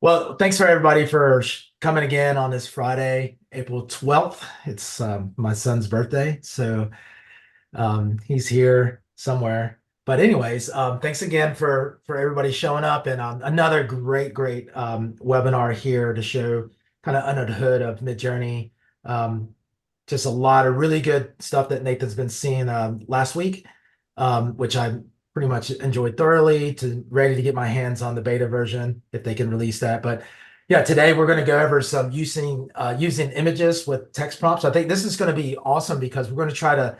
Well, thanks for everybody for coming again on this Friday, April 12th. It's my son's birthday, so he's here somewhere. But anyways, thanks again for everybody showing up and another great webinar here to show kind of under the hood of Midjourney. Um, just a lot of really good stuff that Nathan's been seeing last week, which I pretty much enjoyed thoroughly. To ready to get my hands on the beta version if they can release that. But yeah, today we're going to go over some using images with text prompts. I think this is going to be awesome because we're going to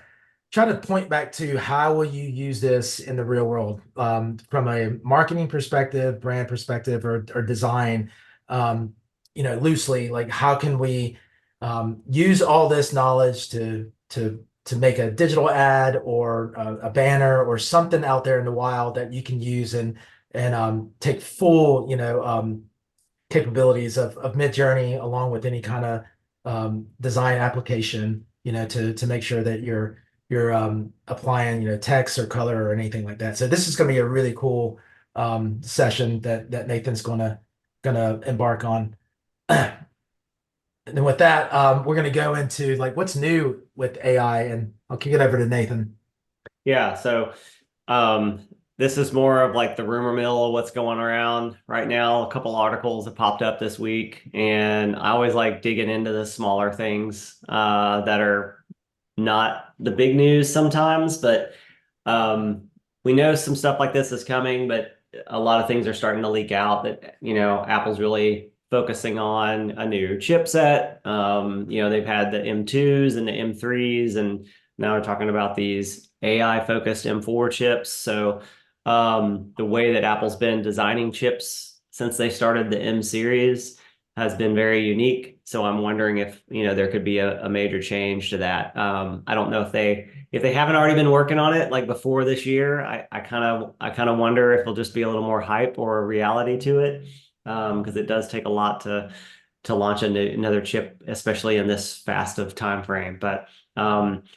try to point back to how will you use this in the real world, from a marketing perspective, brand perspective, or design. Loosely, like how can we use all this knowledge to make a digital ad or a banner or something out there in the wild that you can use and take full capabilities of Midjourney along with any kind of design application, to make sure that you're applying, text or color or anything like that. So this is going to be a really cool session that Nathan's gonna embark on. And then with that, we're going to go into like what's new with AI, and I'll kick it over to Nathan. Yeah, so um, this is more of like the rumor mill of what's going around right now. A couple articles that popped up this week, and I always like digging into the smaller things that are not the big news sometimes, but um, we know some stuff like this is coming, but a lot of things are starting to leak out that, Apple's really focusing on a new chipset. They've had the M2s and the M3s, and now we're talking about these AI focused M4 chips. So the way that Apple's been designing chips since they started the M series has been very unique. So I'm wondering if, there could be a major change to that. I don't know if they haven't already been working on it like before this year. I kind of wonder if it'll just be a little more hype or a reality to it. Because it does take a lot to launch another chip, especially in this fast of time frame. But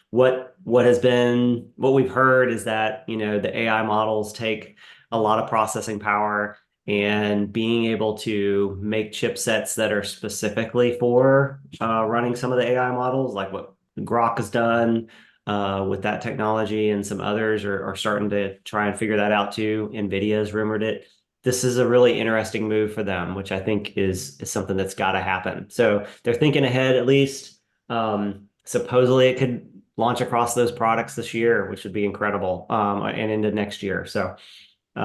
what we've heard is that the AI models take a lot of processing power, and being able to make chipsets that are specifically for running some of the AI models, like what Grok has done with that technology, and some others are starting to try and figure that out too. NVIDIA has rumored it. This is a really interesting move for them, which I think is something that's got to happen. So they're thinking ahead at least. Supposedly it could launch across those products this year, which would be incredible, and into next year. So I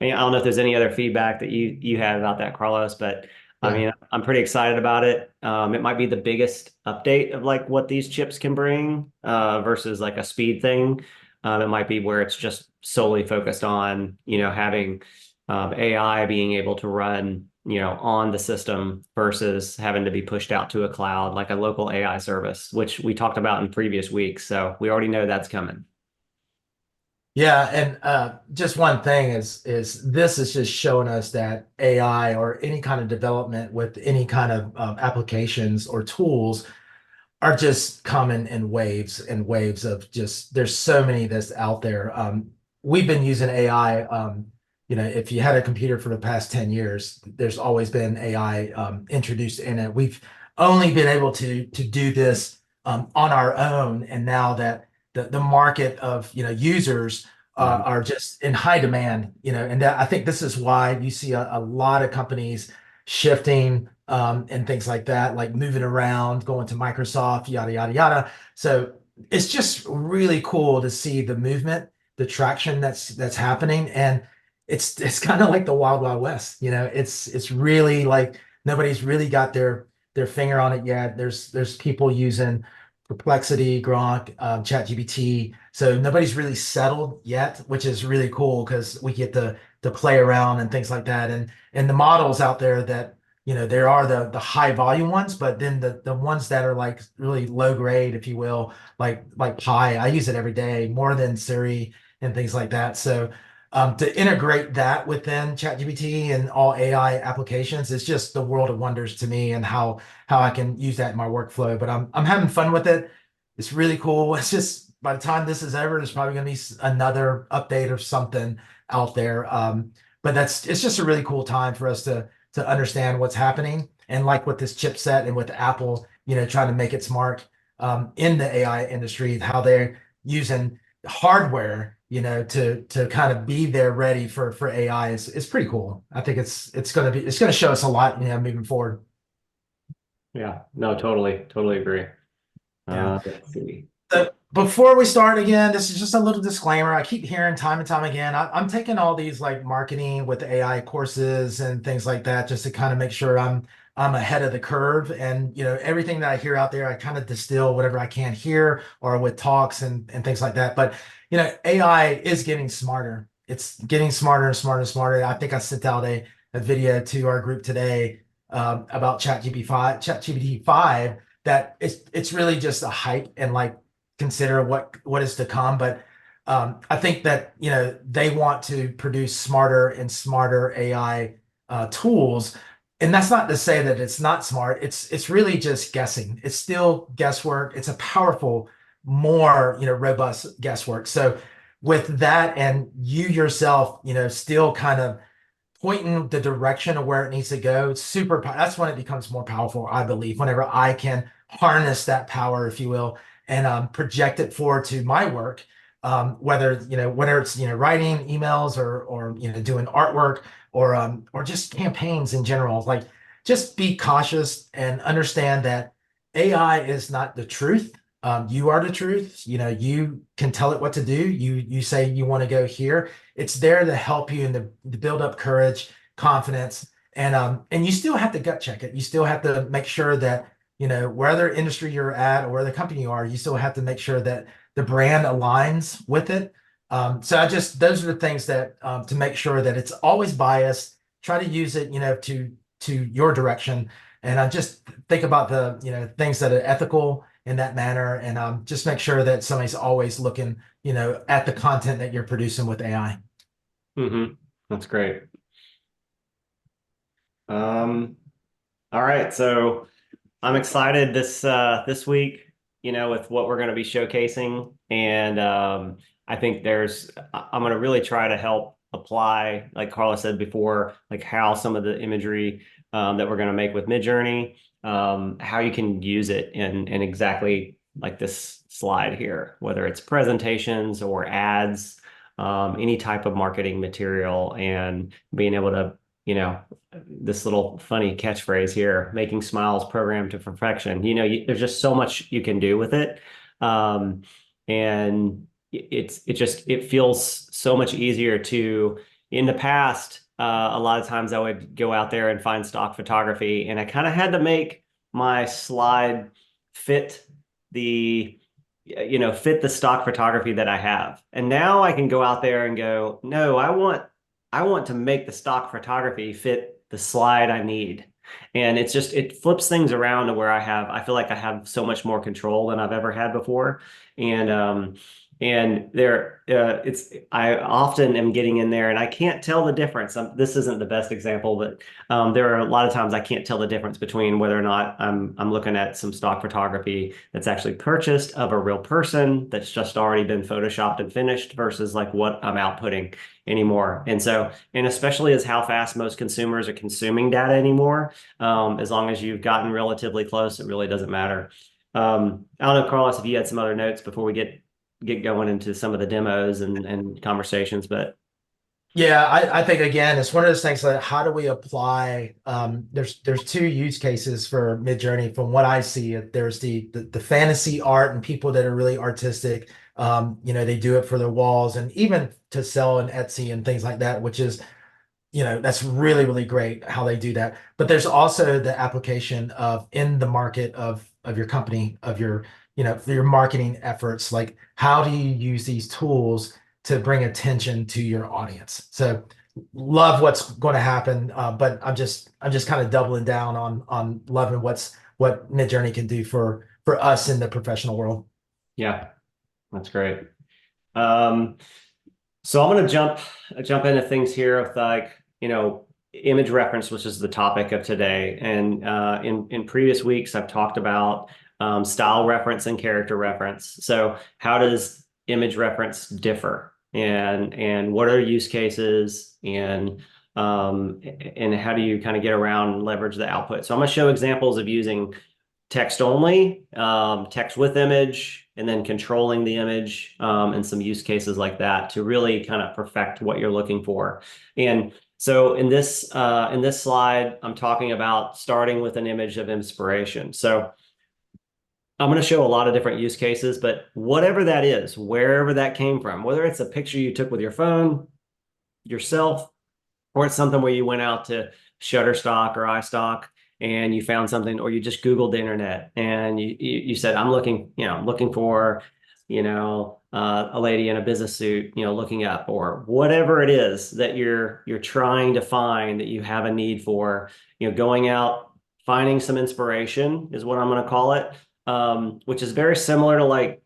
don't know if there's any other feedback that you had about that, Carlos, but I Yeah. mean, I'm pretty excited about it. It might be the biggest update of like what these chips can bring versus like a speed thing. It might be where it's just solely focused on, having AI being able to run, on the system versus having to be pushed out to a cloud like a local AI service, which we talked about in previous weeks. So we already know that's coming. Yeah, and just one thing is this is just showing us that AI or any kind of development with any kind of applications or tools are just coming in waves and waves of just there's so many that's out there. We've been using AI. If you had a computer for the past 10 years, there's always been AI introduced in it. We've only been able to do this on our own, and now that the market of users Mhm. are just in high demand, and that, I think this is why you see a lot of companies shifting and things like that, like moving around, going to Microsoft, yada, yada, yada. So it's just really cool to see the movement, the traction that's happening. And it's kind of like the Wild Wild West. It's really like nobody's really got their finger on it yet. There's people using Perplexity, Grok, ChatGPT. So nobody's really settled yet, which is really cool because we get to play around and things like that. And the models out there that there are the high volume ones, but then the ones that are like really low grade, if you will, like Pi. I use it every day more than Siri and things like that. So to integrate that within ChatGPT and all AI applications is just the world of wonders to me, and how I can use that in my workflow. But I'm having fun with it. It's really cool. It's just by the time this is over, there's probably going to be another update or something out there. But it's just a really cool time for us to understand what's happening. And like with this chipset and with Apple, trying to make its mark in the AI industry, how they're using hardware, to kind of be there ready for AI is pretty cool. I think it's gonna show us a lot, moving forward. Yeah, no, totally agree. Yeah. Let's see. So before we start again, this is just a little disclaimer. I keep hearing time and time again. I'm taking all these like marketing with AI courses and things like that just to kind of make sure I'm ahead of the curve. And everything that I hear out there, I kind of distill whatever I can hear or with talks and things like that. But AI is getting smarter. It's getting smarter and smarter and smarter. I think I sent out a video to our group today about ChatGPT 5 that it's really just a hype and like consider what is to come. But I think that they want to produce smarter and smarter AI tools, and that's not to say that it's not smart. It's really just guessing. It's still guesswork. It's a powerful, more robust guesswork. So with that, and you yourself, still kind of pointing the direction of where it needs to go, that's when it becomes more powerful, I believe, whenever I can harness that power, if you will, and project it forward to my work, whether it's writing emails or doing artwork or just campaigns in general. Like, just be cautious and understand that AI is not the truth. You are the truth. You can tell it what to do. You say you want to go here. It's there to help you and to build up courage, confidence, and you still have to gut check it. You still have to make sure that wherever industry you're at or where the company you are, you still have to make sure that the brand aligns with it. So those are the things that to make sure that it's always biased. Try to use it, to your direction, and just think about the things that are ethical in that manner, and just make sure that somebody's always looking at the content that you're producing with AI. That's great. Um, all right, so I'm excited this week, with what we're going to be showcasing, and I think I'm going to really try to help apply, like Carla said before, like how some of the imagery that we're going to make with Midjourney, how you can use it in exactly like this slide here, whether it's presentations or ads, any type of marketing material, and being able to, this little funny catchphrase here, making smiles programmed to perfection. There's just so much you can do with it. Um, and it feels so much easier to, in the past, a lot of times I would go out there and find stock photography, and I kind of had to make my slide fit the fit the stock photography that I have. And now I can go out there and go, no, I want to make the stock photography fit the slide I need. And it flips things around to where I feel like I have so much more control than I've ever had before. And I often am getting in there and I can't tell the difference. This isn't the best example, but there are a lot of times I can't tell the difference between whether or not I'm looking at some stock photography that's actually purchased of a real person that's just already been photoshopped and finished versus like what I'm outputting anymore. And especially as how fast most consumers are consuming data anymore, as long as you've gotten relatively close, it really doesn't matter. I don't know, Carlos, if you had some other notes before we get going into some of the demos and conversations, but Yeah, I think again, it's one of those things like how do we apply? There's two use cases for Midjourney from what I see. There's the fantasy art and people that are really artistic. They do it for their walls and even to sell on Etsy and things like that, which is that's really, really great how they do that. But there's also the application of in the market of your company, of your, for your marketing efforts. Like, how do you use these tools to bring attention to your audience? So love what's going to happen. But I'm just kind of doubling down on loving what Midjourney can do for us in the professional world. yeah, that's great. Um, so I'm going to jump into things here with like, image reference, which is the topic of today. And in previous weeks, I've talked about style reference and character reference. So how does image reference differ? And what are use cases? And and how do you kind of get around and leverage the output. So I'm going to show examples of using text only, text with image, and then controlling the image, and some use cases like that to really kind of perfect what you're looking for. And so in this slide, I'm talking about starting with an image of inspiration. So I'm going to show a lot of different use cases, but whatever that is, wherever that came from, whether it's a picture you took with your phone, yourself, or it's something where you went out to Shutterstock or iStock and you found something, or you just Googled the internet and you said, I'm looking, looking for, a lady in a business suit, looking up, or whatever it is that you're trying to find that you have a need for, going out, finding some inspiration is what I'm going to call it, which is very similar to like,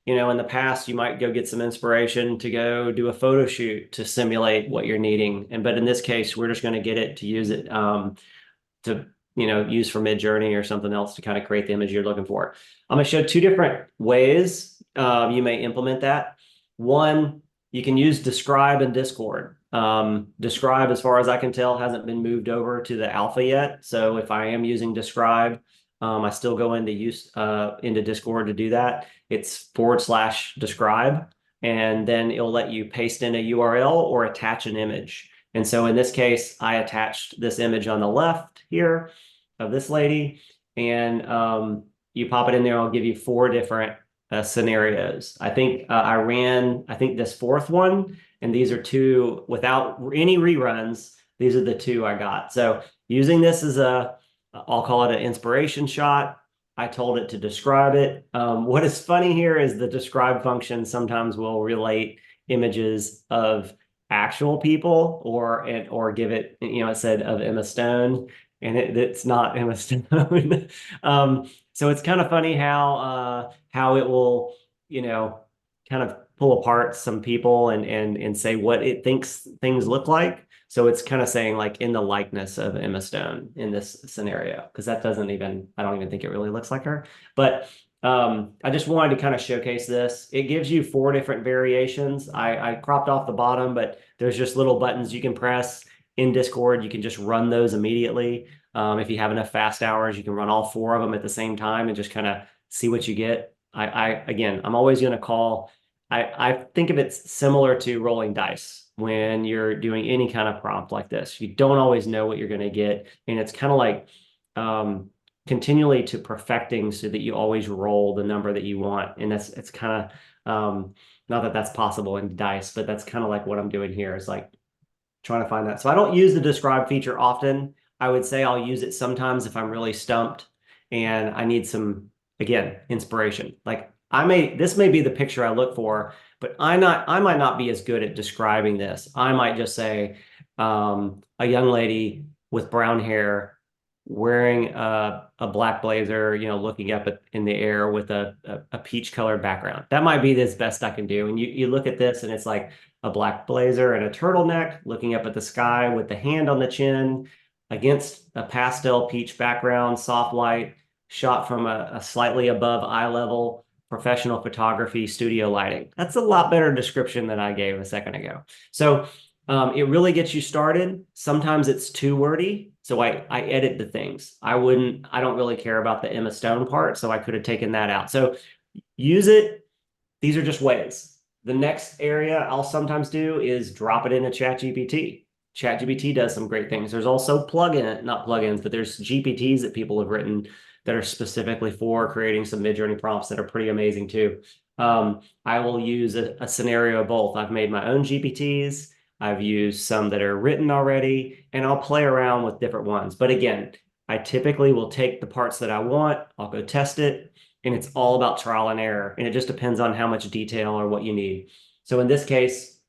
in the past, you might go get some inspiration to go do a photo shoot to simulate what you're needing. But in this case, we're just going to get it to use it to, use for Midjourney or something else to kind of create the image you're looking for. I'm going to show two different ways you may implement that. One, you can use Describe in Discord. Describe, as far as I can tell, hasn't been moved over to the alpha yet. So if I am using Describe, I still go into Discord to do that. It's /describe, and then it'll let you paste in a URL or attach an image. And so in this case, I attached this image on the left here of this lady, and you pop it in there. I'll give you 4 different scenarios. I think I think this 4th one, and these are 2 without any reruns. These are the 2 I got. So using this as I'll call it an inspiration shot. I told it to describe it. What is funny here is the describe function sometimes will relate images of actual people or give it, it said of Emma Stone, and it's not Emma Stone. So it's kind of funny how it will, kind of pull apart some people and say what it thinks things look like. So it's kind of saying like in the likeness of Emma Stone in this scenario, because I don't even think it really looks like her. But I just wanted to kind of showcase this. It gives you 4 different variations. I cropped off the bottom, but there's just little buttons you can press in Discord. You can just run those immediately. If you have enough fast hours, you can run all 4 of them at the same time and just kind of see what you get. Again, I'm always going to I think of it similar to rolling dice when you're doing any kind of prompt like this. You don't always know what you're going to get. And it's kind of like continually to perfecting so that you always roll the number that you want. And it's kind of, not that that's possible in dice, but that's kind of like what I'm doing here is like trying to find that. So I don't use the describe feature often. I would say I'll use it sometimes if I'm really stumped and I need some, again, inspiration. Like this may be the picture I look for, but I might not be as good at describing this. I might just say a young lady with brown hair wearing a black blazer, looking up in the air with a peach colored background. That might be the best I can do. And you look at this and it's like a black blazer and a turtleneck looking up at the sky with the hand on the chin against a pastel peach background, soft light, shot from a slightly above eye level, professional photography, studio lighting. That's a lot better description than I gave a second ago. So it really gets you started. Sometimes it's too wordy, so I edit the things. I don't really care about the Emma Stone part, so I could have taken that out. So use it. These are just ways. The next area I'll sometimes do is drop it into ChatGPT. ChatGPT does some great things. There's also not plugins, but there's GPTs that people have written that are specifically for creating some Midjourney prompts that are pretty amazing too. I will use a scenario of both. I've made my own GPTs. I've used some that are written already, and I'll play around with different ones. But again, I typically will take the parts that I want, I'll go test it, and it's all about trial and error. And it just depends on how much detail or what you need. So in this case,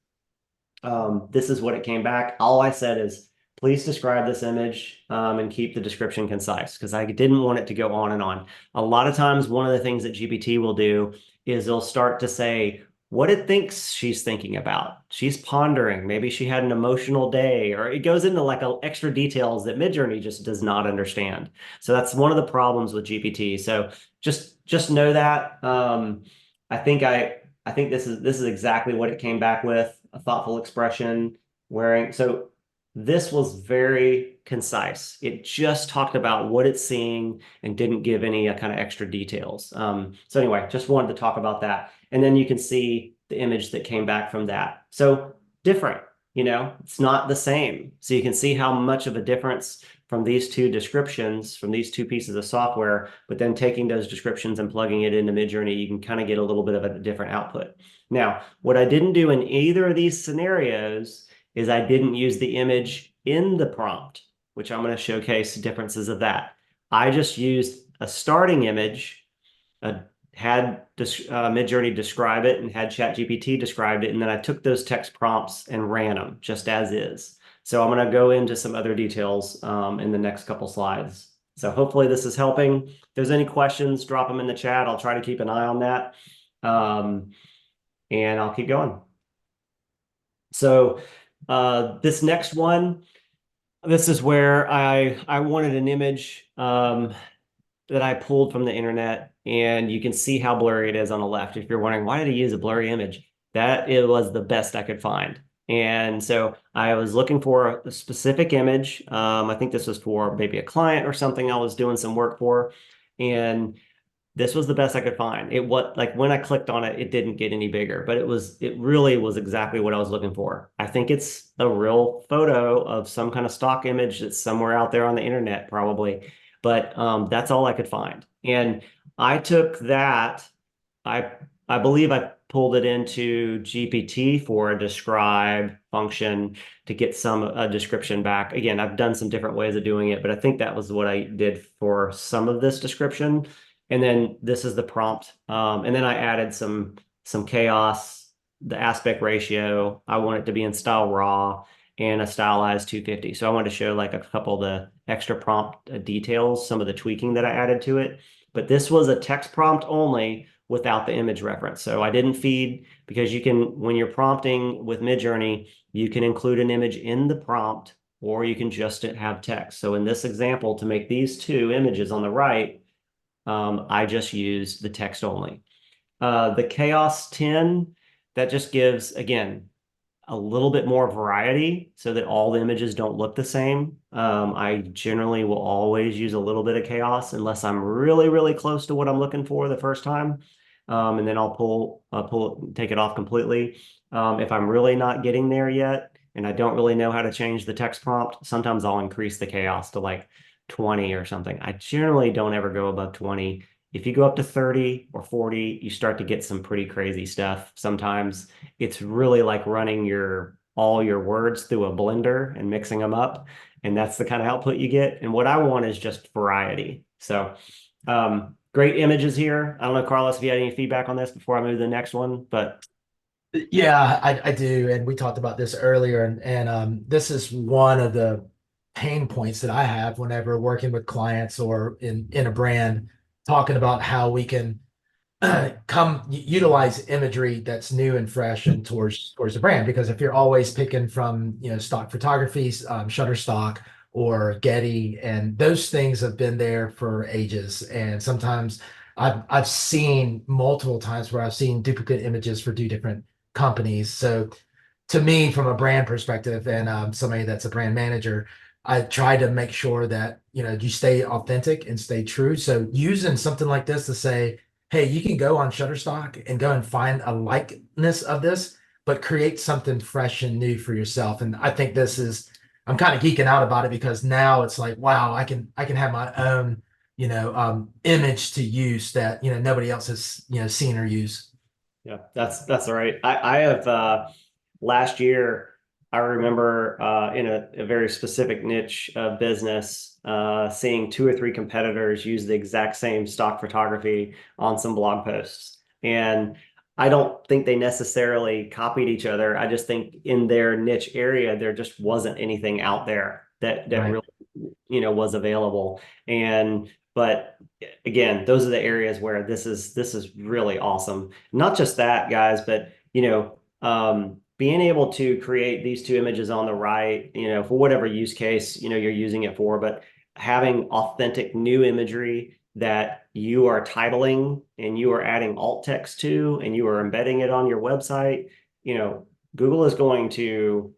this is what it came back. All I said is, please describe this image and keep the description concise because I didn't want it to go on and on. A lot of times, one of the things that GPT will do is they'll start to say what it thinks she's thinking about. She's pondering. Maybe she had an emotional day, or it goes into like extra details that Midjourney just does not understand. So that's one of the problems with GPT. So just know that. I think I think this is exactly what it came back with, a thoughtful expression wearing. So This was very concise. It just talked about what it's seeing and didn't give any kind of extra details. So anyway, just wanted to talk about that. And then you can see the image that came back from that. So different, it's not the same. So you can see how much of a difference from these two descriptions, from these two pieces of software, but then taking those descriptions and plugging it into Midjourney, you can kind of get a little bit of a different output. Now, what I didn't do in either of these scenarios is I didn't use the image in the prompt, which I'm going to showcase differences of that. I just used a starting image, had Midjourney describe it and had ChatGPT described it, and then I took those text prompts and ran them just as is. So I'm going to go into some other details in the next couple slides. So hopefully this is helping. If there's any questions, drop them in the chat. I'll try to keep an eye on that. And I'll keep going. So this next one, this is where I wanted an image that I pulled from the internet, and you can see how blurry it is on the left. If you're wondering, why did he use a blurry image? That it was the best I could find. And so I was looking for a specific image. I think this was for maybe a client or something I was doing some work for. And this was the best I could find. It was like when I clicked on it, it didn't get any bigger, but it really was exactly what I was looking for. I think it's a real photo of some kind of stock image that's somewhere out there on the internet, probably. But that's all I could find. And I took that, I I believe I pulled it into GPT for a describe function to get some a description back. Again, I've done some different ways of doing it, but I think that was what I did for some of this description. And then this is the prompt. And then I added some chaos, the aspect ratio. I want it to be in style raw and a stylized 250. So I wanted to show like a couple of the extra prompt details, some of the tweaking that I added to it. But this was a text prompt only without the image reference. So I didn't feed because you can, when you're prompting with Midjourney, you can include an image in the prompt or you can just have text. So in this example, to make these two images on the right, I just use the text only. The Chaos 10, that just gives, again, a little bit more variety so that all the images don't look the same. I generally will always use a little bit of chaos unless I'm really, really close to what I'm looking for the first time. And then take it off completely. If I'm really not getting there yet and I don't really know how to change the text prompt, sometimes I'll increase the chaos to like 20 or something. I generally don't ever go above 20. If you go up to 30 or 40, you start to get some pretty crazy stuff. Sometimes it's really like running all your words through a blender and mixing them up. And that's the kind of output you get. And what I want is just variety. So great images here. I don't know, Carlos, if you had any feedback on this before I move to the next one, but Yeah, I do. And we talked about this earlier. And this is one of the pain points that I have whenever working with clients or in a brand, talking about how we can utilize imagery that's new and fresh and towards the brand. Because if you're always picking from stock photography, Shutterstock or Getty, and those things have been there for ages, and sometimes I've seen multiple times where I've seen duplicate images for two different companies. So to me, from a brand perspective, and somebody that's a brand manager, I try to make sure that you stay authentic and stay true. So using something like this to say, hey, you can go on Shutterstock and go and find a likeness of this, but create something fresh and new for yourself. And I think I'm kind of geeking out about it because now it's like, wow, I can have my own, image to use that, nobody else has, seen or used. yeah, that's all right. I have last year, I remember in a very specific niche of business, seeing two or three competitors use the exact same stock photography on some blog posts. And I don't think they necessarily copied each other. I just think in their niche area, there just wasn't anything out there that Right. really, was available. And but again, those are the areas where this is really awesome. Not just that, guys, but being able to create these two images on the right, for whatever use case, you're using it for, but having authentic new imagery that you are titling and you are adding alt text to and you are embedding it on your website, Google is going to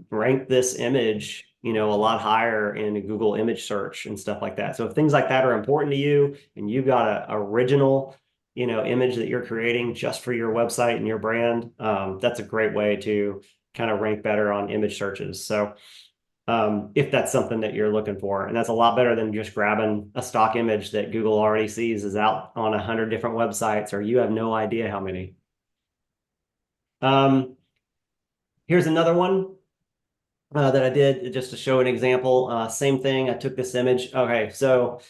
rank this image, a lot higher in a Google image search and stuff like that. So if things like that are important to you and you've got a original, image that you're creating just for your website and your brand, that's a great way to kind of rank better on image searches. So if that's something that you're looking for, and that's a lot better than just grabbing a stock image that Google already sees is out on 100 different websites, or you have no idea how many. Here's another one that I did just to show an example. Same thing. I took this image. Okay, so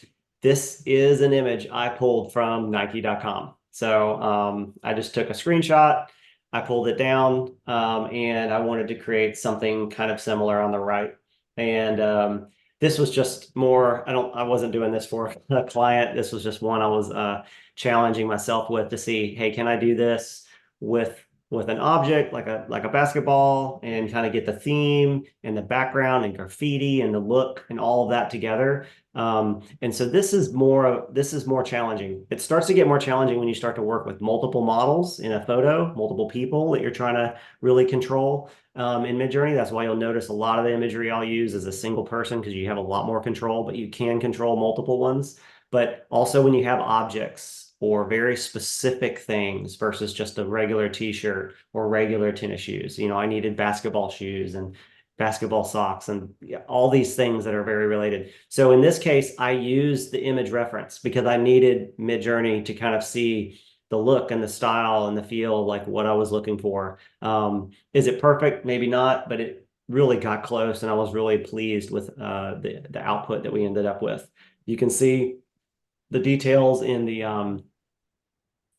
this is an image I pulled from Nike.com. So I just took a screenshot. I pulled it down, and I wanted to create something kind of similar on the right. And this was just more. I wasn't doing this for a client. This was just one I was challenging myself with to see, hey, can I do this with an object like a basketball and kind of get the theme and the background and graffiti and the look and all of that together. And so this is more challenging. It starts to get more challenging when you start to work with multiple models in a photo, multiple people that you're trying to really control in Midjourney. That's why you'll notice a lot of the imagery I'll use is a single person because you have a lot more control, but you can control multiple ones. But also when you have objects or very specific things versus just a regular t-shirt or regular tennis shoes. I needed basketball shoes and basketball socks and all these things that are very related. So in this case, I used the image reference because I needed Midjourney to kind of see the look and the style and the feel of like what I was looking for. Is it perfect? Maybe not, but it really got close and I was really pleased with the output that we ended up with. You can see the details in the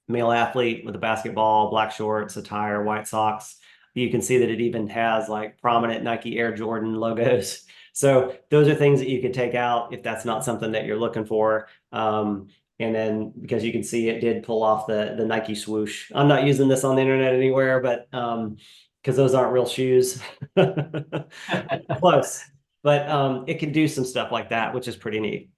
male athlete with a basketball, black shorts, a tire, white socks. You can see that it even has like prominent Nike Air Jordan logos. So those are things that you could take out if that's not something that you're looking for. And then because you can see it did pull off the Nike swoosh. I'm not using this on the internet anywhere, but because those aren't real shoes. Close. But it can do some stuff like that, which is pretty neat.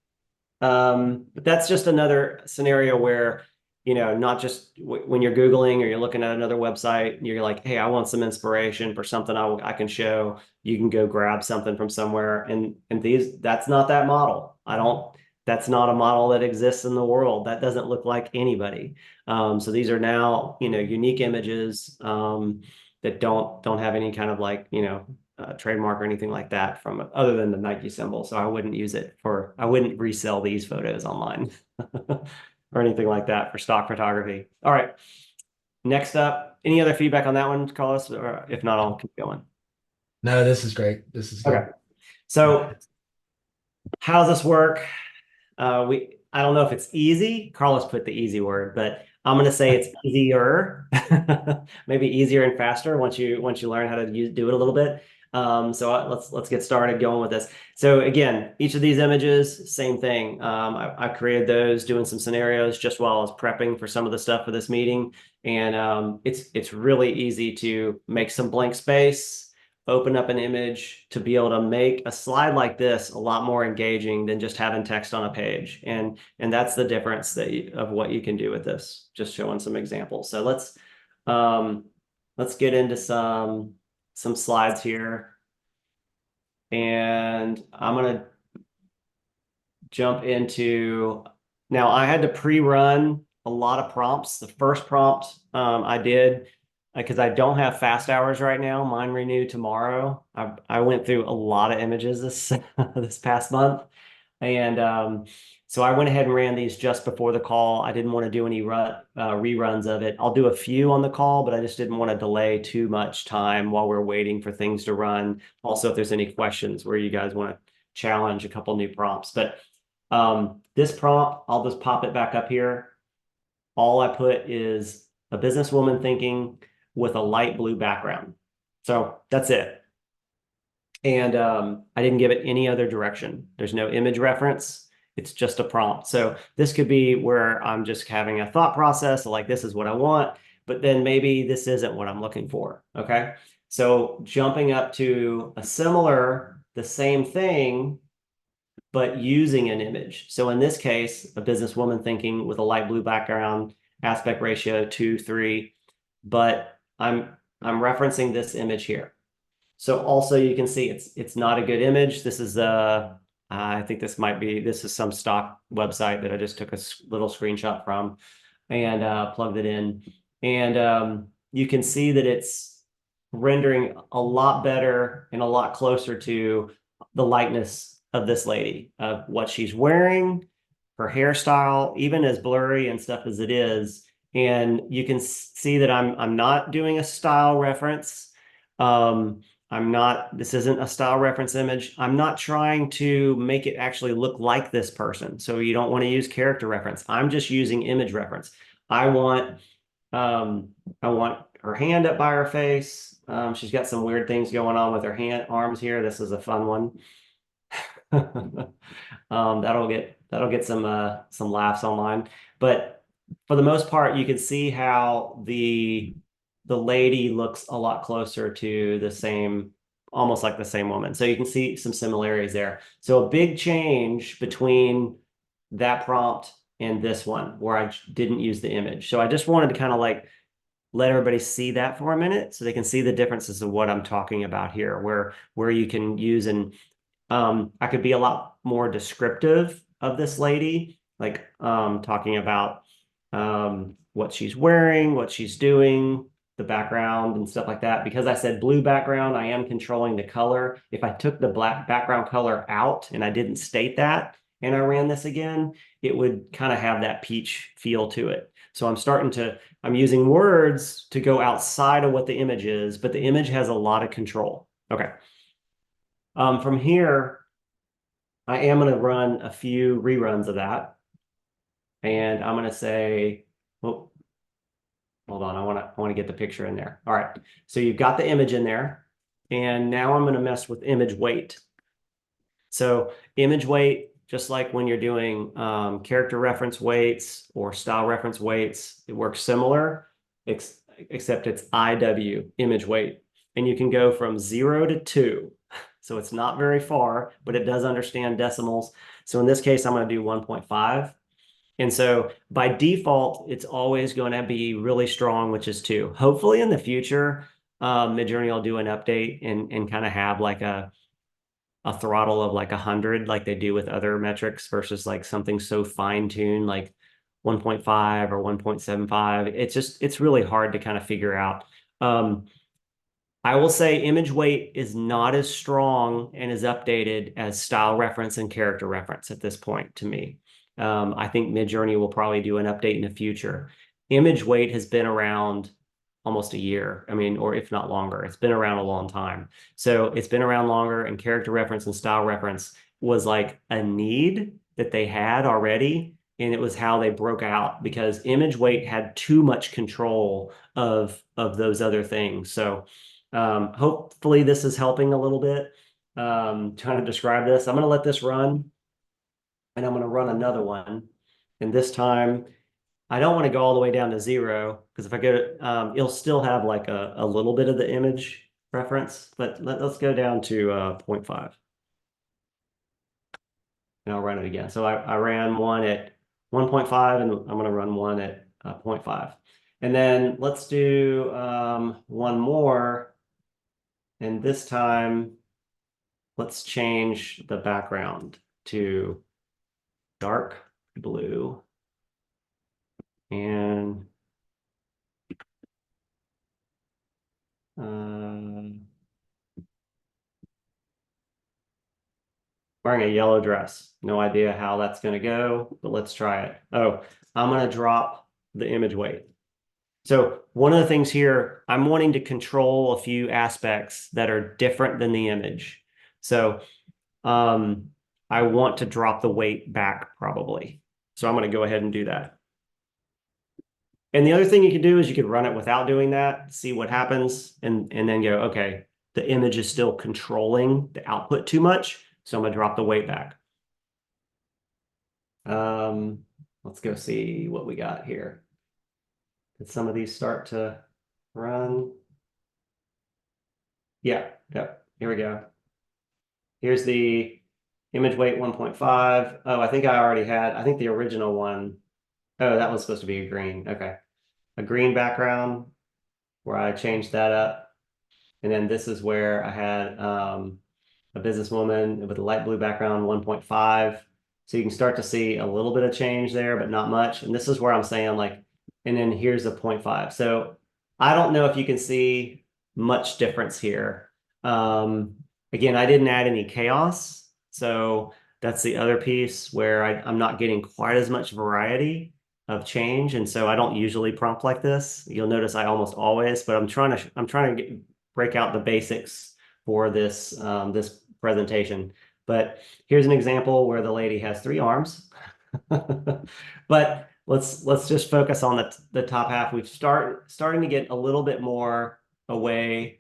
But that's just another scenario where, not just when you're Googling or you're looking at another website, and you're like, hey, I want some inspiration for something I can show. You can go grab something from somewhere. And that's not that model. That's not a model that exists in the world. That doesn't look like anybody. So these are now, unique images that don't have any kind of like, trademark or anything like that from other than the Nike symbol. So I wouldn't resell these photos online or anything like that for stock photography. All right. Next up, any other feedback on that one, Carlos? Or if not, I'll keep going. No, this is great. This is Okay. good. So how does this work? I don't know if it's easy. Carlos put the easy word, but I'm going to say it's easier, maybe easier and faster once you learn how to do it a little bit. So let's get started going with this. So again, each of these images, same thing. I created those doing some scenarios just while I was prepping for some of the stuff for this meeting, and it's really easy to make some blank space, open up an image to be able to make a slide like this a lot more engaging than just having text on a page. And that's the difference of what you can do with this, just showing some examples. So let's get into some slides here. And I'm going to jump into, now I had to pre-run a lot of prompts. The first prompt I did, because I don't have fast hours right now. Mine renew tomorrow. I went through a lot of images this this past month, and so I went ahead and ran these just before the call. I didn't want to do any reruns of it. I'll do a few on the call, but I just didn't want to delay too much time while we're waiting for things to run. Also, if there's any questions where you guys want to challenge a couple new prompts, but this prompt, I'll just pop it back up here. All I put is a businesswoman thinking with a light blue background. So that's it. And I didn't give it any other direction. There's no image reference. It's just a prompt. So this could be where I'm just having a thought process like this is what I want, but then maybe this isn't what I'm looking for. Okay. So jumping up to the same thing, but using an image. So in this case, a businesswoman thinking with a light blue background, aspect ratio 2:3, but I'm referencing this image here. So also you can see it's not a good image. This is I think this is some stock website that I just took a little screenshot from and plugged it in. And you can see that it's rendering a lot better and a lot closer to the likeness of this lady, of what she's wearing, her hairstyle, even as blurry and stuff as it is. And you can see that I'm not doing a style reference. Um, this isn't a style reference image. I'm not trying to make it actually look like this person. So you don't want to use character reference. I'm just using image reference. I want um, I want her hand up by her face. She's got some weird things going on with her arms here. This is a fun one. That'll get some laughs online. But for the most part, you can see how the lady looks a lot closer to the same, almost like the same woman. So you can see some similarities there. So a big change between that prompt and this one, where I didn't use the image. So I just wanted to kind of like let everybody see that for a minute so they can see the differences of what I'm talking about here, where you can use and I could be a lot more descriptive of this lady, like talking about what she's wearing, what she's doing, the background and stuff like that. Because I said blue background, I am controlling the color. If I took the black background color out and I didn't state that and I ran this again, it would kind of have that peach feel to it. So I'm using words to go outside of what the image is, but the image has a lot of control. Okay. From here, I am going to run a few reruns of that. And I'm going to say, oh, hold on. I want to get the picture in there. All right. So you've got the image in there. And now I'm going to mess with image weight. So image weight, just like when you're doing character reference weights or style reference weights, it works similar, except it's IW, image weight. And you can go from 0 to 2. So it's not very far, but it does understand decimals. So in this case, I'm going to do 1.5. And so by default, it's always going to be really strong, which is 2. Hopefully in the future, Midjourney will do an update and kind of have like a throttle of like 100 like they do with other metrics versus like something so fine-tuned like 1.5 or 1.75. It's really hard to kind of figure out. I will say image weight is not as strong and as updated as style reference and character reference at this point to me. I think Midjourney will probably do an update in the future. Image weight has been around almost a year. I mean, or if not longer, it's been around a long time. So it's been around longer, and character reference and style reference was like a need that they had already. And it was how they broke out because image weight had too much control of those other things. So hopefully this is helping a little bit. Trying to describe this. I'm going to let this run and I'm going to run another one. And this time I don't want to go all the way down to 0 because if I go to, it'll still have like a little bit of the image reference, but let's go down to 0.5 and I'll run it again. So I ran one at 1.5 and I'm going to run one at 0.5. And then let's do one more. And this time, let's change the background to dark blue. And wearing a yellow dress. No idea how that's going to go, but let's try it. Oh, I'm going to drop the image weight. So one of the things here, I'm wanting to control a few aspects that are different than the image. So I want to drop the weight back probably. So I'm going to go ahead and do that. And the other thing you could do is you could run it without doing that, see what happens, and then go, okay, the image is still controlling the output too much, so I'm going to drop the weight back. Let's go see what we got here. Did some of these start to run? Yeah, yep, here we go. Here's the image weight 1.5. Oh, I think the original one. Oh, that was supposed to be a green. Okay. A green background where I changed that up. And then this is where I had a businesswoman with a light blue background, 1.5. So you can start to see a little bit of change there, but not much. And this is where I'm saying like, and then here's a 0.5. So I don't know if you can see much difference here. Um, Again, I didn't add any chaos. So that's the other piece where I'm not getting quite as much variety of change. And so I don't usually prompt like this. You'll notice I almost always, but I'm trying to break out the basics for this presentation. But here's an example where the lady has three arms. But let's just focus on the top half. We've starting to get a little bit more away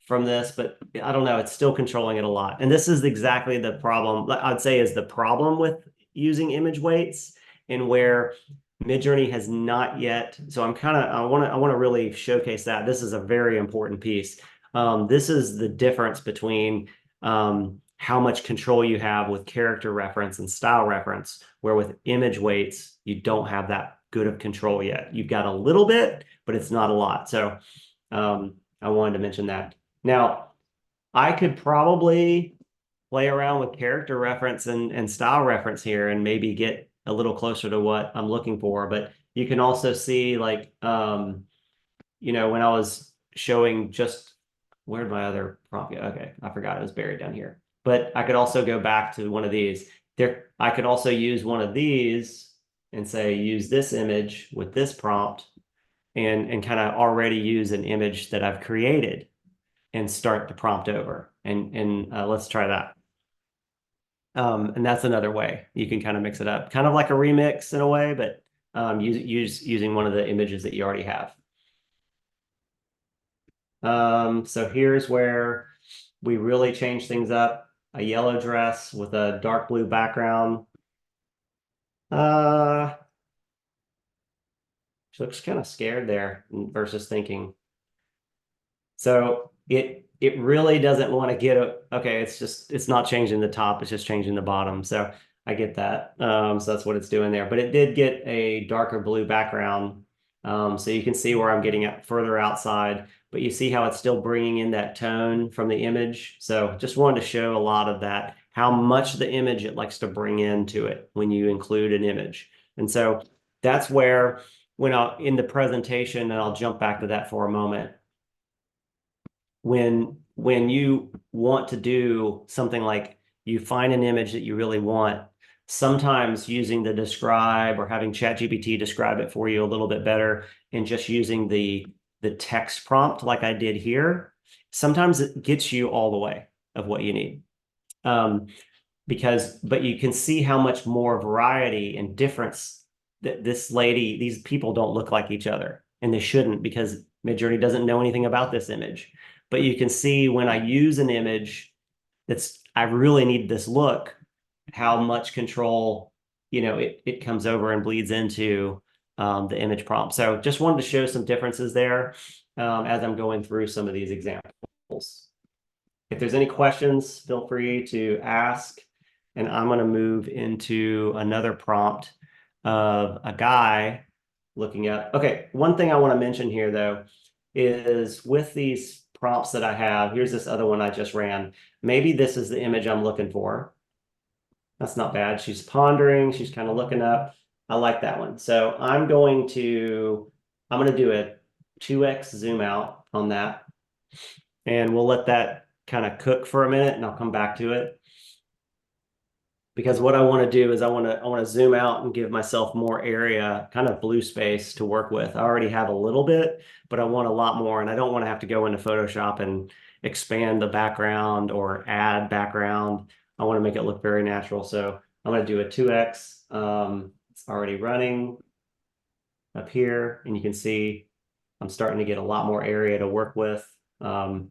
from this, but I don't know, it's still controlling it a lot. And this is exactly the problem, I'd say is the problem with using image weights, and where Midjourney has not yet. So I want to really showcase that. This is a very important piece. This is the difference between how much control you have with character reference and style reference, where with image weights, you don't have that good of control yet. You've got a little bit, but it's not a lot. So I wanted to mention that. Now, I could probably play around with character reference and style reference here and maybe get a little closer to what I'm looking for. But you can also see like, when I was showing just where'd my other prompt go? Okay, I forgot it was buried down here. But I could also go back to one of these. I could also use one of these and say, use this image with this prompt and kind of already use an image that I've created and start the prompt over. And let's try that. And that's another way you can kind of mix it up, kind of like a remix in a way, but using one of the images that you already have. So here's where we really change things up. A yellow dress with a dark blue background. Uh, she looks kind of scared there versus thinking. So it really doesn't want to get okay, it's not changing the top, it's just changing the bottom. So I get that. So that's what it's doing there. But it did get a darker blue background. So you can see where I'm getting further outside, but you see how it's still bringing in that tone from the image. So just wanted to show a lot of that, how much the image it likes to bring into it when you include an image. And so that's where in the presentation, and I'll jump back to that for a moment, when you want to do something like you find an image that you really want, sometimes using the describe or having ChatGPT describe it for you a little bit better and just using the text prompt like I did here, sometimes it gets you all the way of what you need. But you can see how much more variety and difference that these people don't look like each other, and they shouldn't, because Midjourney doesn't know anything about this image. But you can see when I use an image I really need this look, how much control, it comes over and bleeds into the image prompt. So just wanted to show some differences there as I'm going through some of these examples. If there's any questions, feel free to ask. And I'm going to move into another prompt of a guy looking at. Okay, one thing I want to mention here, though, is with these prompts that I have, here's this other one I just ran. Maybe this is the image I'm looking for. That's not bad. She's pondering. She's kind of looking up. I like that one. So I'm going to do a 2x zoom out on that. And we'll let that kind of cook for a minute and I'll come back to it. Because what I want to do is I want to zoom out and give myself more area, kind of blue space to work with. I already have a little bit, but I want a lot more, and I don't want to have to go into Photoshop and expand the background or add background. I want to make it look very natural. So I'm going to do a 2x. It's already running up here, and you can see I'm starting to get a lot more area to work with. And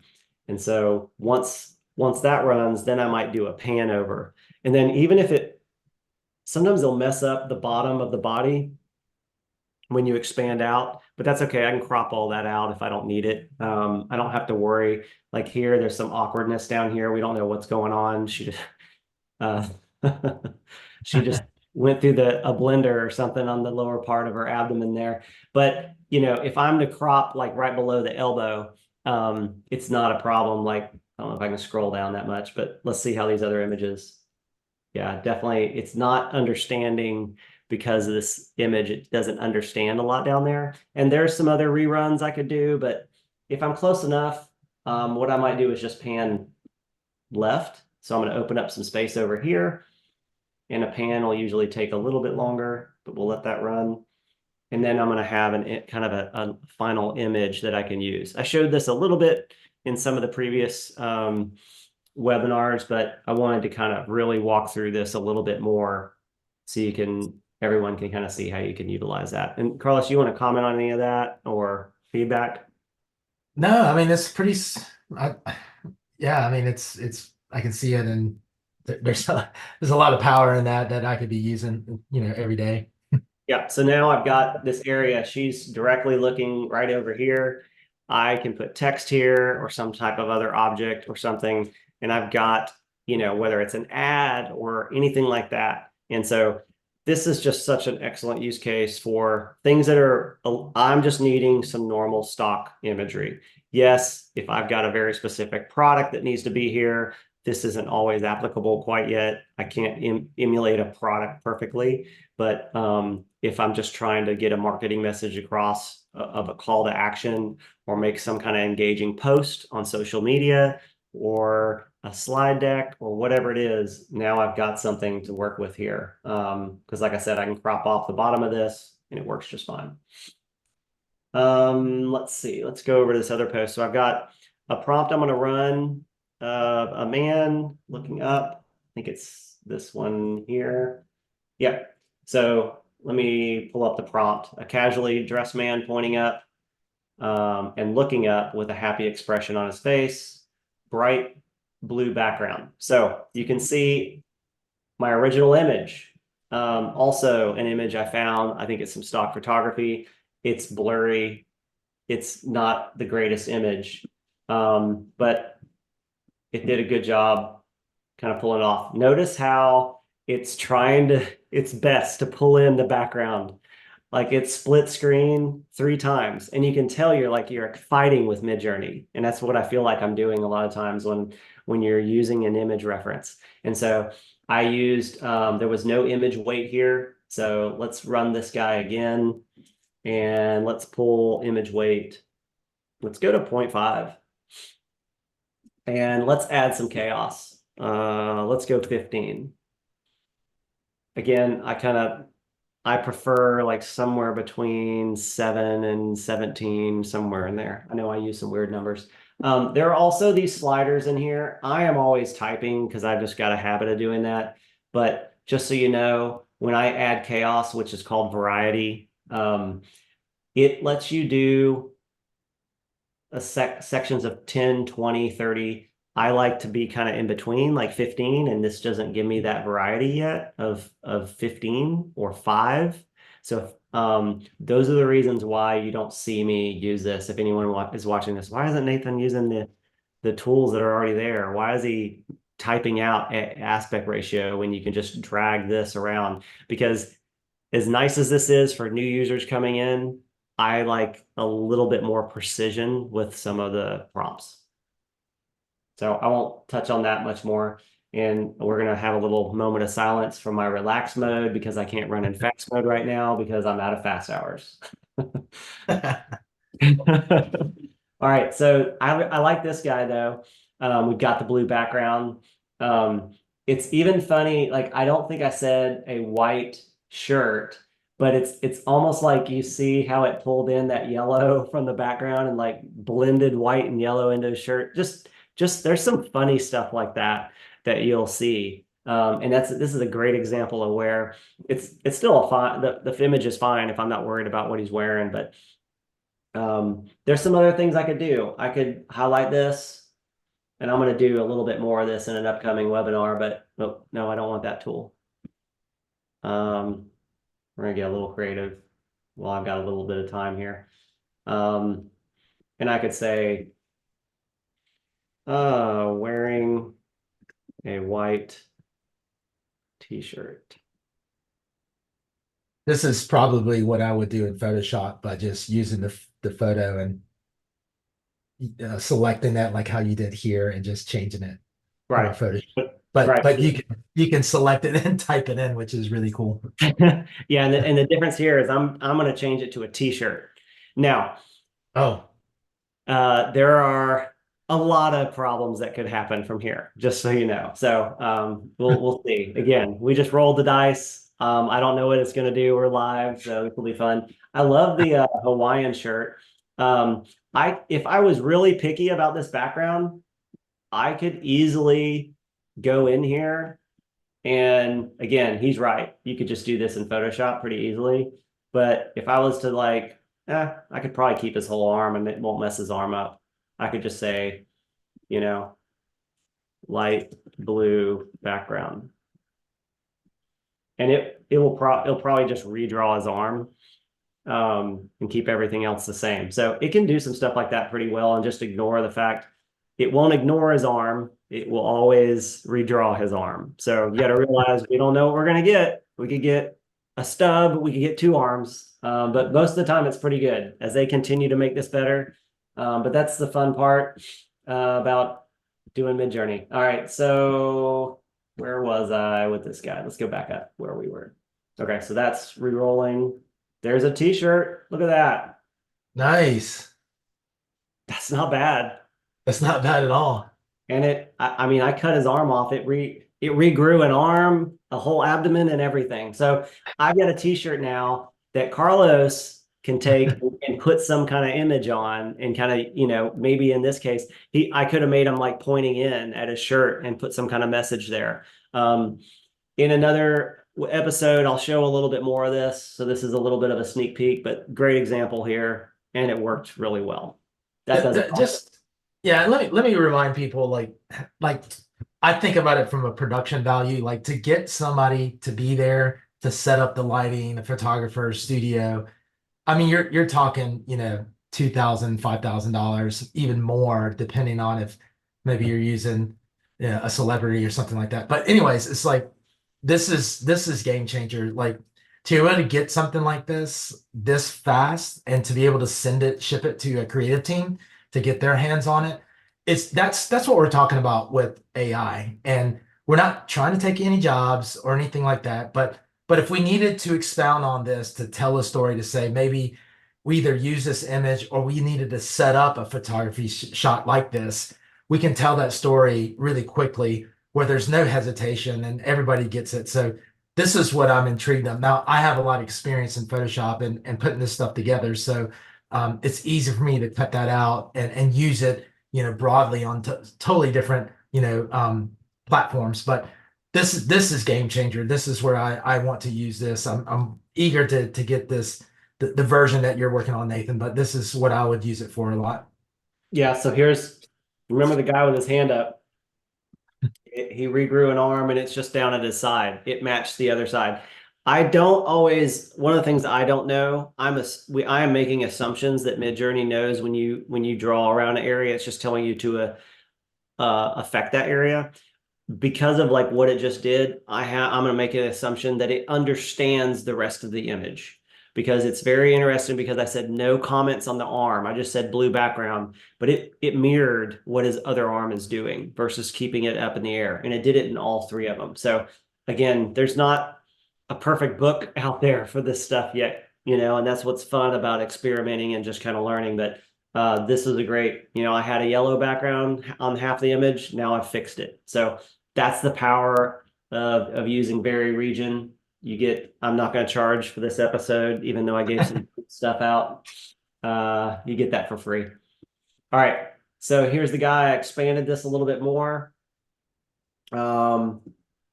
so once that runs, then I might do a pan over. And then even if sometimes they'll mess up the bottom of the body when you expand out, but that's okay. I can crop all that out if I don't need it. I don't have to worry. Like here, there's some awkwardness down here. We don't know what's going on. Uh, she just went through a blender or something on the lower part of her abdomen there. But if I'm to crop like right below the elbow, it's not a problem. Like, I don't know if I can scroll down that much, but let's see how these other images. Yeah, definitely. It's not understanding because of this image. It doesn't understand a lot down there. And there's some other reruns I could do, but if I'm close enough, what I might do is just pan left. So I'm going to open up some space over here, and a pan will usually take a little bit longer, but we'll let that run. And then I'm going to have an kind of a final image that I can use. I showed this a little bit in some of the previous webinars, but I wanted to kind of really walk through this a little bit more so everyone can kind of see how you can utilize that. And Carlos, you want to comment on any of that or feedback? No, I mean it's pretty. Yeah, I mean I can see it, and there's a lot of power in that I could be using, every day. Yeah, so now I've got this area. She's directly looking right over here. I can put text here or some type of other object or something, and I've got, whether it's an ad or anything like that. And so this is just such an excellent use case for things that I'm just needing some normal stock imagery. Yes, if I've got a very specific product that needs to be here, this isn't always applicable quite yet. I can't emulate a product perfectly. But if I'm just trying to get a marketing message across of a call to action or make some kind of engaging post on social media or a slide deck or whatever it is, now I've got something to work with here. Because like I said, I can crop off the bottom of this and it works just fine. Let's see. Let's go over to this other post. So I've got a prompt I'm going to run, a man looking up. I think it's this one here. Yeah. So let me pull up the prompt. A casually dressed man pointing up and looking up with a happy expression on his face, bright blue background. So you can see my original image. Also an image I found, I think it's some stock photography. It's blurry. It's not the greatest image, but it did a good job kind of pulling it off. Notice how it's trying its best to pull in the background. Like it's split screen 3 times, and you can tell you're fighting with Midjourney, and that's what I feel like I'm doing a lot of times when you're using an image reference. And so I used there was no image weight here, so let's run this guy again, and let's pull image weight. Let's go to 0.5, and let's add some chaos. Let's go 15. Again, I prefer like somewhere between 7 and 17, somewhere in there. I know I use some weird numbers. There are also these sliders in here. I am always typing because I've just got a habit of doing that. But just so you know, when I add chaos, which is called variety, it lets you do sections of 10, 20, 30. I like to be kind of in between, like 15, and this doesn't give me that variety yet of 15 or 5. So those are the reasons why you don't see me use this. If anyone is watching this, why isn't Nathan using the tools that are already there? Why is he typing out aspect ratio when you can just drag this around? Because as nice as this is for new users coming in, I like a little bit more precision with some of the prompts. So I won't touch on that much more. And we're going to have a little moment of silence from my relax mode because I can't run in fast mode right now because I'm out of fast hours. All right, so I like this guy though. We've got the blue background. It's even funny, like I don't think I said a white shirt, but it's almost like you see how it pulled in that yellow from the background and like blended white and yellow into a shirt. Just there's some funny stuff like that you'll see. And this is a great example of where it's still a fine, the image is fine if I'm not worried about what he's wearing, but there's some other things I could do. I could highlight this, and I'm going to do a little bit more of this in an upcoming webinar, but no, I don't want that tool. We're going to get a little creative while I've got a little bit of time here. And I could say, wearing a white t-shirt. This is probably what I would do in Photoshop by just using the photo and selecting that like how you did here and just changing it from a Right. photo. Right. But you can select it and type it in, which is really cool. Yeah, and the difference here is I'm going to change it to a t-shirt. Now, Oh, there are a lot of problems that could happen from here, just so you know. So we'll see. Again, we just rolled the dice. I don't know what it's going to do. We're live, so it will be fun. I love the Hawaiian shirt. I if I was really picky about this background, I could easily go in here and again, he's right. You could just do this in Photoshop pretty easily. But if I was to like, I could probably keep his whole arm and it won't mess his arm up. I could just say, you know, light blue background. And it'll probably just redraw his arm and keep everything else the same. So it can do some stuff like that pretty well and just ignore the fact it won't ignore his arm. It will always redraw his arm. So you got to realize we don't know what we're going to get. We could get a stub, we could get two arms, but most of the time it's pretty good as they continue to make this better. But that's the fun part about doing Midjourney. All right, so where was I with this guy? Let's go back up where we were. Okay, so that's re-rolling. There's a t-shirt. Look at that. nice. That's not bad. That's not bad at all. And I mean, I cut his arm off. It regrew an arm, a whole abdomen, and everything. So I've got a t-shirt now that Carlos can take and put some kind of image on and kind of, maybe in this case, I could have made him like pointing in at his shirt and put some kind of message there. In another episode, I'll show a little bit more of this. So this is a little bit of a sneak peek, but great example here, and it worked really well. That does it. Just yeah, let me remind people like I think about it from a production value, like to get somebody to be there to set up the lighting, the photographer, studio. I mean, you're talking, $2,000, $5,000, even more, depending on if maybe you're using, a celebrity or something like that. But anyways, it's like this is game changer. Like to be able to get something like this fast and to be able to ship it to a creative team to get their hands on it. That's what we're talking about with AI. And we're not trying to take any jobs or anything like that, but if we needed to expound on this to tell a story, to say maybe we either use this image or we needed to set up a photography shot like this, we can tell that story really quickly where there's no hesitation and everybody gets it. So this is what I'm intrigued of. Now, I have a lot of experience in Photoshop and putting this stuff together. So it's easy for me to cut that out and use it, broadly on totally different, platforms. But this is game changer. This is where I want to use this. I'm eager to get this the version that you're working on, Nathan. But this is what I would use it for a lot. Yeah, so remember the guy with his hand up. He regrew an arm and it's just down at his side. It matched the other side. I don't always, one of the things I don't know, I am making assumptions that Midjourney knows when you draw around an area, it's just telling you to affect that area because of like what it just did, I'm going to make an assumption that it understands the rest of the image because it's very interesting because I said no comments on the arm. I just said blue background, but it mirrored what his other arm is doing versus keeping it up in the air. And it did it in all three of them. So again, there's not a perfect book out there for this stuff yet, and that's what's fun about experimenting and just kind of learning that this is a great, I had a yellow background on half the image. Now I've fixed it. So that's the power of using Very Region. I'm not going to charge for this episode, even though I gave some stuff out. You get that for free. All right. So here's the guy. I expanded this a little bit more.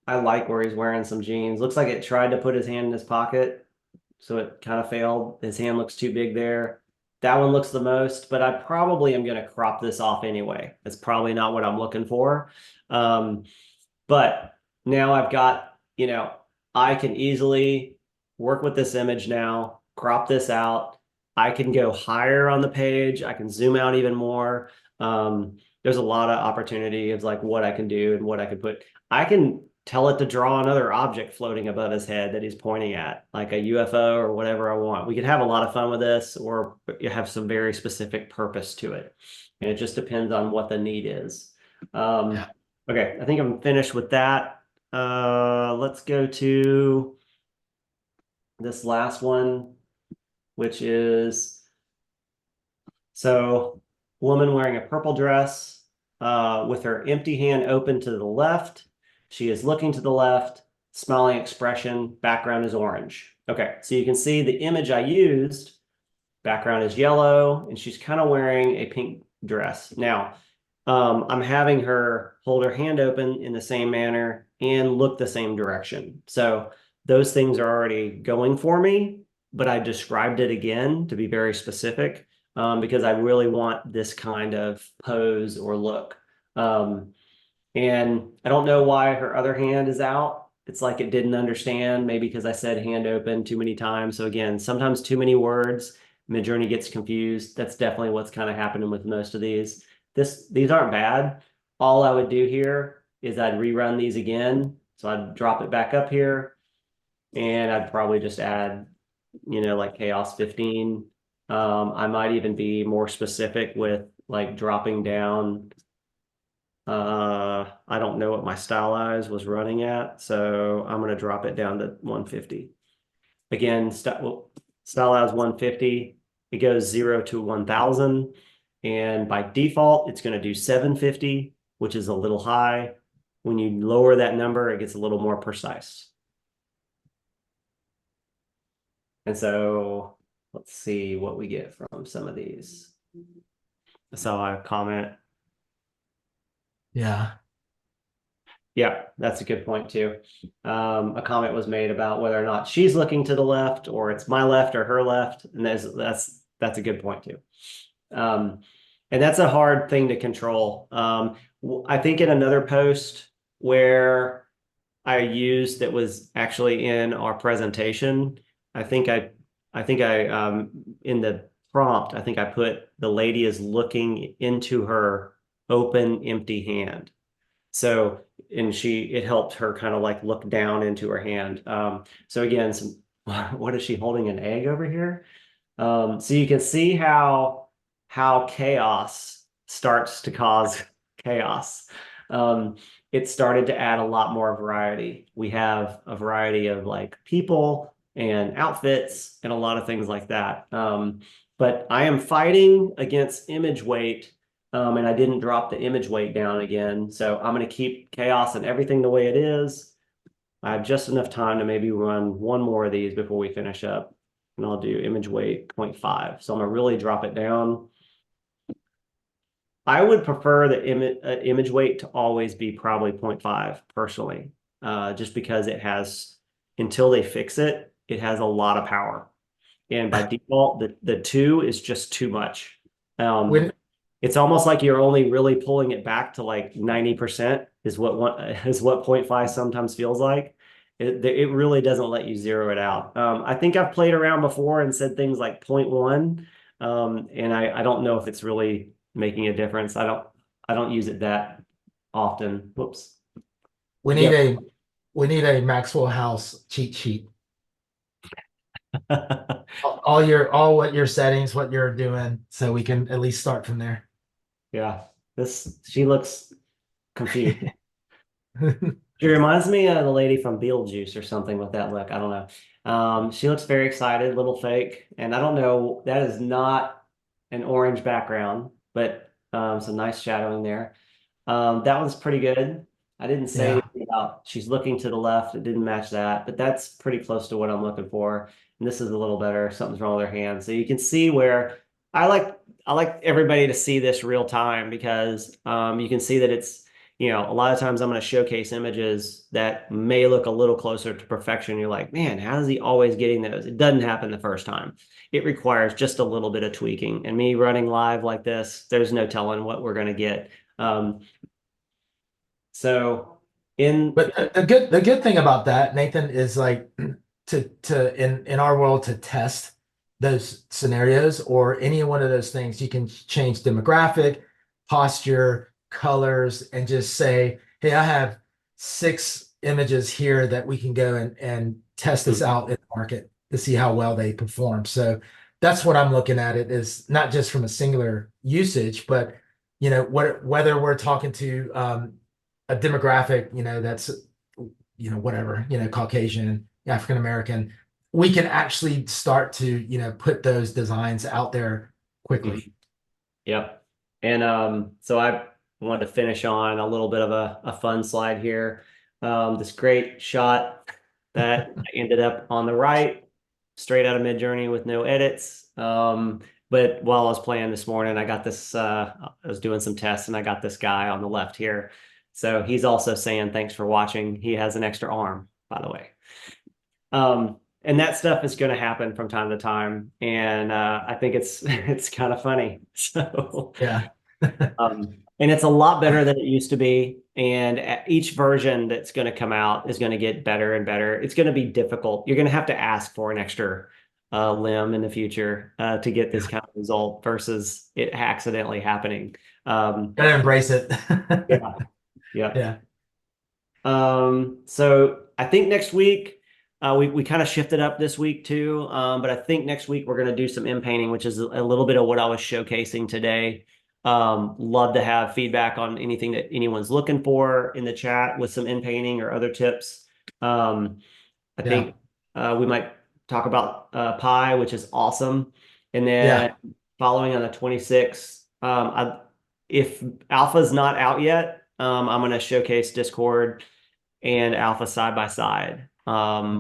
I like where he's wearing some jeans. Looks like it tried to put his hand in his pocket, so it kind of failed. His hand looks too big there. That one looks the most, but I probably am going to crop this off anyway. It's probably not what I'm looking for. But now I've got, I can easily work with this image now, crop this out. I can go higher on the page. I can zoom out even more. There's a lot of opportunity of like what I can do and what I can put. I can tell it to draw another object floating above his head that he's pointing at, like a UFO or whatever I want. We could have a lot of fun with this, or you have some very specific purpose to it. And it just depends on what the need is. Yeah. Okay, I think I'm finished with that. Let's go to this last one, which is so woman wearing a purple dress with her empty hand open to the left. She is looking to the left, smiling expression, background is orange. Okay, so you can see the image I used, background is yellow, and she's kind of wearing a pink dress. Now, I'm having her hold her hand open in the same manner and look the same direction. So those things are already going for me, but I described it again to be very specific because I really want this kind of pose or look. And I don't know why her other hand is out. It's like it didn't understand, maybe because I said hand open too many times. So again, sometimes too many words, Midjourney gets confused. That's definitely what's kind of happening with most of these. These aren't bad. All I would do here is I'd rerun these again. So I'd drop it back up here and I'd probably just add, like chaos 15. I might even be more specific with like dropping down. I don't know what my stylize was running at, so I'm going to drop it down to 150. Again, stylize 150. It goes 0 to 1000. And by default, it's going to do 750, which is a little high. When you lower that number, it gets a little more precise. And so let's see what we get from some of these. So I comment. Yeah. Yeah, that's a good point too. A comment was made about whether or not she's looking to the left or it's my left or her left, and that's a good point too. And that's a hard thing to control. I think in another post where I used that was actually in our presentation, I think I in the prompt, I think I put the lady is looking into her open empty hand. So, and it helped her kind of like look down into her hand. So again, what is she holding, an egg over here? So you can see how chaos starts to cause chaos. It started to add a lot more variety. We have a variety of like people and outfits and a lot of things like that. But I am fighting against image weight, and I didn't drop the image weight down again. So I'm going to keep chaos and everything the way it is. I have just enough time to maybe run one more of these before we finish up. And I'll do image weight 0.5. So I'm going to really drop it down. I would prefer the image weight to always be probably 0.5 personally, just because it has, until they fix it, it has a lot of power. And by default, the 2 is just too much. When It's almost like you're only really pulling it back to like 90% is what 0.5 sometimes feels like. It really doesn't let you zero it out. I think I've played around before and said things like 0.1, and I don't know if it's really making a difference. I don't use it that often. Whoops. we need Yep. a we need a Maxwell House cheat sheet. All what your settings, what you're doing, so we can at least start from there. Yeah. She looks confused. She reminds me of the lady from Beetlejuice or something with that look. I don't know. She looks very excited, little fake. And I don't know, that is not an orange background, but some nice shadowing there. That one's pretty good. I didn't say Yeah. anything about she's looking to the left. It didn't match that, but that's pretty close to what I'm looking for. And this is a little better. Something's wrong with her hand. So you can see where I like I like everybody to see this real time because you can see that it's, a lot of times I'm going to showcase images that may look a little closer to perfection. You're like, man, how is he always getting those? It doesn't happen the first time. It requires just a little bit of tweaking. And me running live like this, there's no telling what we're going to get. So in But the good thing about that, Nathan, is like to in our world to test those scenarios or any one of those things, you can change demographic, posture, colors, and just say, hey, I have 6 images here that we can go and test this out in the market to see how well they perform. So that's what I'm looking at it is not just from a singular usage, but whether we're talking to a demographic, that's whatever, Caucasian, African American, we can actually start to, put those designs out there Mhm. quickly. Yep. And so I wanted to finish on a little bit of a fun slide here. This great shot that ended up on the right, straight out of Midjourney with no edits. But while I was playing this morning, I got this, I was doing some tests and I got this guy on the left here. So he's also saying thanks for watching. He has an extra arm, by the way. And that stuff is going to happen from time to time, and I think it's it's kind of funny. So, Yeah. and it's a lot better than it used to be. And each version that's going to come out is going to get better and better. It's going to be difficult. You're going to have to ask for an extra limb in the future to get this kind of result versus it accidentally happening. Gotta embrace it. Yeah, yeah. Yeah. So I think next week we kind of shifted up this week too. But I think next week we're going to do some in painting, which is a little bit of what I was showcasing today. Love to have feedback on anything that anyone's looking for in the chat with some in painting or other tips. I Yeah. think we might talk about Pi, which is awesome. And then Yeah. following on the 26th, if Alpha's not out yet, I'm going to showcase Discord and Alpha side by side,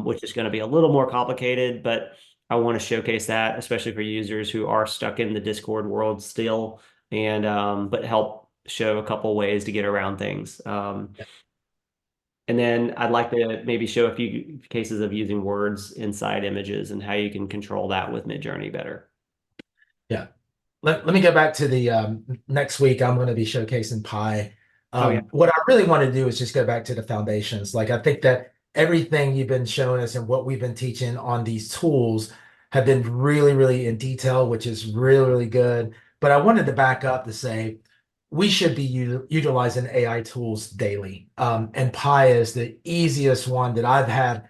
which is going to be a little more complicated, but I want to showcase that, especially for users who are stuck in the Discord world still, and but help show a couple ways to get around things. And then I'd like to maybe show a few cases of using words inside images and how you can control that with Midjourney better. Yeah. Let me go back to the next week. I'm going to be showcasing Pi. Oh yeah. What I really want to do is just go back to the foundations. Like I think that everything you've been showing us and what we've been teaching on these tools have been really, really in detail, which is really, really good. But I wanted to back up to say we should be utilizing AI tools daily. And Pi is the easiest one that I've had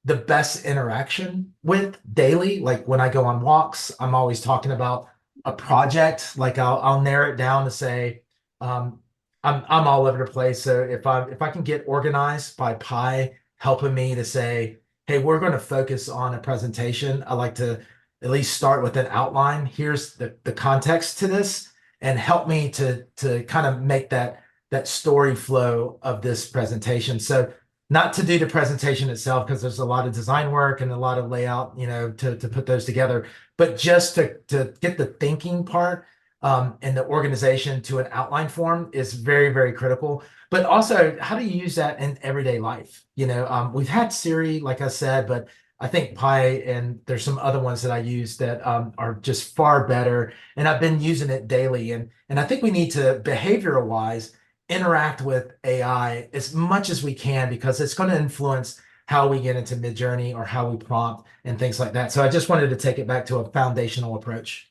the best interaction with daily. Like when I go on walks, I'm always talking about a project. Like I'll narrow it down to say, um, I'm all over the place. So if I can get organized by Pi helping me to say, hey, we're going to focus on a presentation. I like to at least start with an outline. Here's the context to this, and help me to kind of make that story flow of this presentation. So not to do the presentation itself because there's a lot of design work and a lot of layout, to put those together, but just to get the thinking part and the organization to an outline form is very, very critical. But also, how do you use that in everyday life? We've had Siri, like I said, but I think Pi and there's some other ones that I use that are just far better, and I've been using it daily. And I think we need to behavioral wise interact with AI as much as we can because it's going to influence how we get into Midjourney or how we prompt and things like that. So I just wanted to take it back to a foundational approach.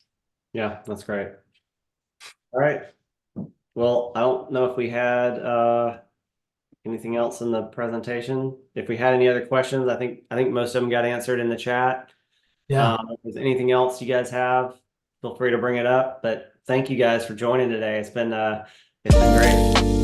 Yeah, that's great. All right. Well, I don't know if we had anything else in the presentation. If we had any other questions, I think most of them got answered in the chat. Yeah. If there's anything else you guys have, feel free to bring it up. But thank you guys for joining today. It's been great.